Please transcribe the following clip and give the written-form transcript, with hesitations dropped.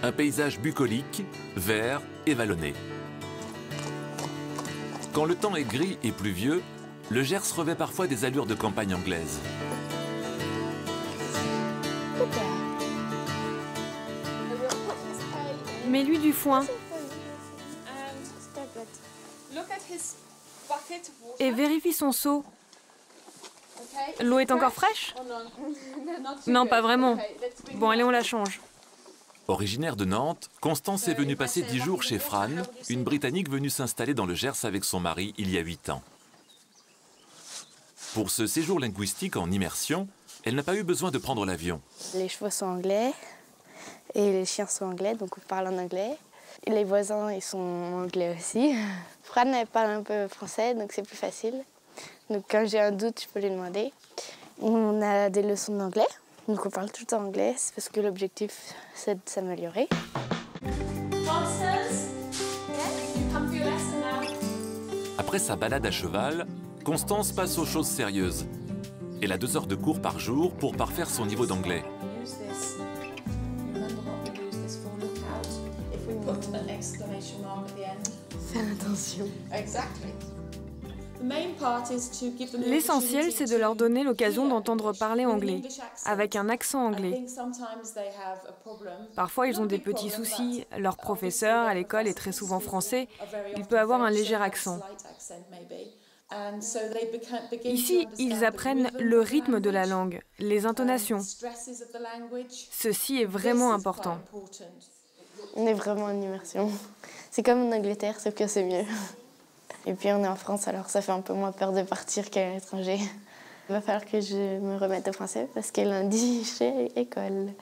Un paysage bucolique, vert et vallonné. Quand le temps est gris et pluvieux, le Gers revêt parfois des allures de campagne anglaise. Mets-lui du foin et vérifie son seau. L'eau est encore fraîche? Non, pas vraiment. Bon, allez, on la change. Originaire de Nantes, Constance est venue passer 10 jours chez Fran, une Britannique venue s'installer dans le Gers avec son mari il y a 8 ans. Pour ce séjour linguistique en immersion, elle n'a pas eu besoin de prendre l'avion. Les chevaux sont anglais et les chiens sont anglais, donc on parle en anglais. Et les voisins, ils sont anglais aussi. Fran, elle parle un peu français, donc c'est plus facile. Donc quand j'ai un doute, je peux lui demander. On a des leçons d'anglais, donc on parle tout le temps anglais, c'est parce que l'objectif, c'est de s'améliorer. Après sa balade à cheval, Constance passe aux choses sérieuses. Elle a 2 heures de cours par jour pour parfaire son niveau d'anglais. Fais attention. L'essentiel, c'est de leur donner l'occasion d'entendre parler anglais, avec un accent anglais. Parfois, ils ont des petits soucis. Leur professeur à l'école est très souvent français. Il peut avoir un léger accent. Ici, ils apprennent le rythme de la langue, les intonations. Ceci est vraiment important. On est vraiment en immersion. C'est comme en Angleterre, sauf que c'est mieux. Et puis on est en France, alors ça fait un peu moins peur de partir qu'à l'étranger. Il va falloir que je me remette au français parce que lundi, j'ai école.